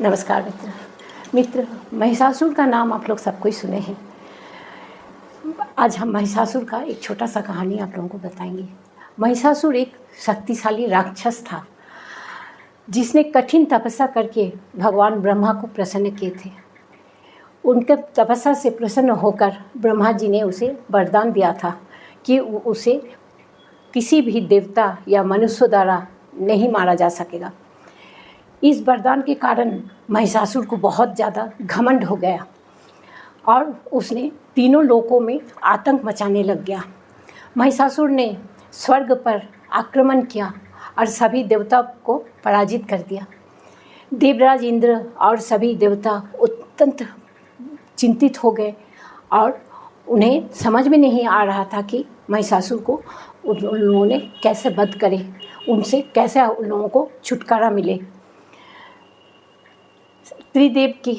नमस्कार मित्र महिषासुर का नाम आप लोग सबको ही सुने हैं। आज हम महिषासुर का एक छोटा सा कहानी आप लोगों को बताएंगे। महिषासुर एक शक्तिशाली राक्षस था जिसने कठिन तपस्या करके भगवान ब्रह्मा को प्रसन्न किए थे। उनके तपस्या से प्रसन्न होकर ब्रह्मा जी ने उसे वरदान दिया था कि उसे किसी भी देवता या मनुष्य द्वारा नहीं मारा जा सकेगा। इस वरदान के कारण महिषासुर को बहुत ज़्यादा घमंड हो गया और उसने तीनों लोकों में आतंक मचाने लग गया। महिषासुर ने स्वर्ग पर आक्रमण किया और सभी देवता को पराजित कर दिया। देवराज इंद्र और सभी देवता अत्यंत चिंतित हो गए और उन्हें समझ में नहीं आ रहा था कि महिषासुर को उन लोगों ने कैसे वध करे, उनसे कैसे उन लोगों को छुटकारा मिले। त्रिदेव की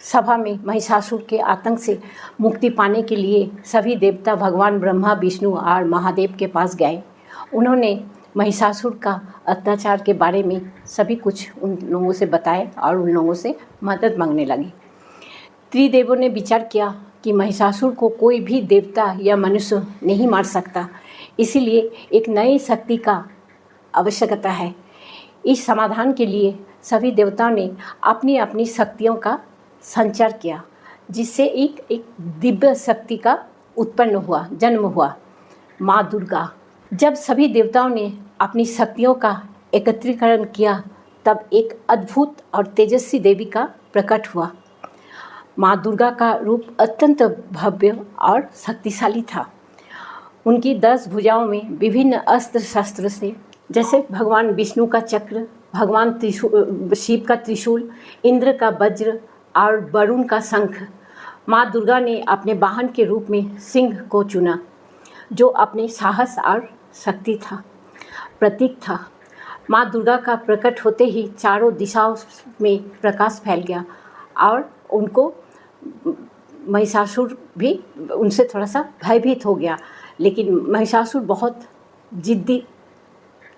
सभा में महिषासुर के आतंक से मुक्ति पाने के लिए सभी देवता भगवान ब्रह्मा, विष्णु और महादेव के पास गए। उन्होंने महिषासुर का अत्याचार के बारे में सभी कुछ उन लोगों से बताए और उन लोगों से मदद मांगने लगे। त्रिदेवों ने विचार किया कि महिषासुर को कोई भी देवता या मनुष्य नहीं मार सकता, इसीलिए एक नई शक्ति का आवश्यकता है। इस समाधान के लिए सभी देवताओं ने अपनी अपनी शक्तियों का संचार किया, जिससे एक दिव्य शक्ति का जन्म हुआ, माँ दुर्गा। जब सभी देवताओं ने अपनी शक्तियों का एकत्रीकरण किया तब एक अद्भुत और तेजस्वी देवी का प्रकट हुआ। माँ दुर्गा का रूप अत्यंत भव्य और शक्तिशाली था। उनकी 10 भुजाओं में विभिन्न अस्त्र शस्त्र से, जैसे भगवान विष्णु का चक्र, भगवान शिव का त्रिशूल, इंद्र का वज्र और वरुण का शंख। माँ दुर्गा ने अपने वाहन के रूप में सिंह को चुना, जो अपने साहस और शक्ति था प्रतीक था। माँ दुर्गा का प्रकट होते ही चारों दिशाओं में प्रकाश फैल गया और उनको महिषासुर भी उनसे थोड़ा सा भयभीत हो गया। लेकिन महिषासुर बहुत जिद्दी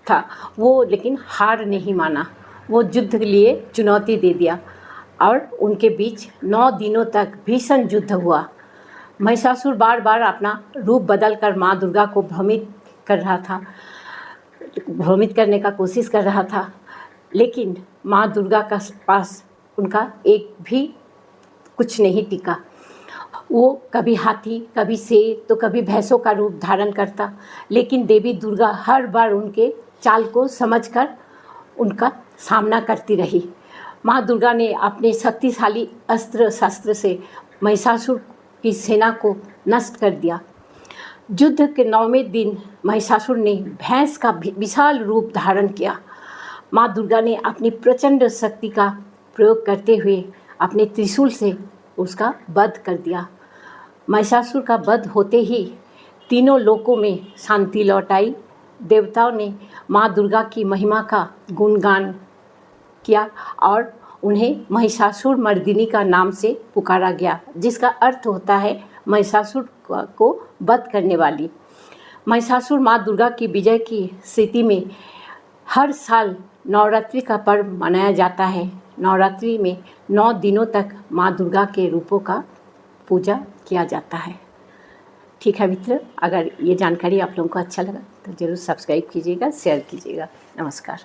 था, वो लेकिन हार नहीं माना। वो युद्ध के लिए चुनौती दे दिया और उनके बीच 9 दिनों तक भीषण युद्ध हुआ। महिषासुर बार बार अपना रूप बदलकर माँ दुर्गा को भ्रमित करने का कोशिश कर रहा था, लेकिन माँ दुर्गा का पास उनका एक भी कुछ नहीं टिका। वो कभी हाथी, कभी शेर तो कभी भैंसों का रूप धारण करता, लेकिन देवी दुर्गा हर बार उनके चाल को समझकर उनका सामना करती रही। माँ दुर्गा ने अपने शक्तिशाली अस्त्र शस्त्र से महिषासुर की सेना को नष्ट कर दिया। युद्ध के 9वें दिन महिषासुर ने भैंस का विशाल रूप धारण किया। माँ दुर्गा ने अपनी प्रचंड शक्ति का प्रयोग करते हुए अपने त्रिशूल से उसका वध कर दिया। महिषासुर का वध होते ही तीनों लोकों में शांति लौट आई। देवताओं ने माँ दुर्गा की महिमा का गुणगान किया और उन्हें महिषासुर मर्दिनी का नाम से पुकारा गया, जिसका अर्थ होता है महिषासुर को वध करने वाली। महिषासुर माँ दुर्गा की विजय की स्थिति में हर साल नवरात्रि का पर्व मनाया जाता है। नवरात्रि में 9 दिनों तक माँ दुर्गा के रूपों का पूजा किया जाता है। ठीक है मित्र, अगर ये जानकारी आप लोगों को अच्छा लगा तो ज़रूर सब्सक्राइब कीजिएगा, शेयर कीजिएगा। नमस्कार।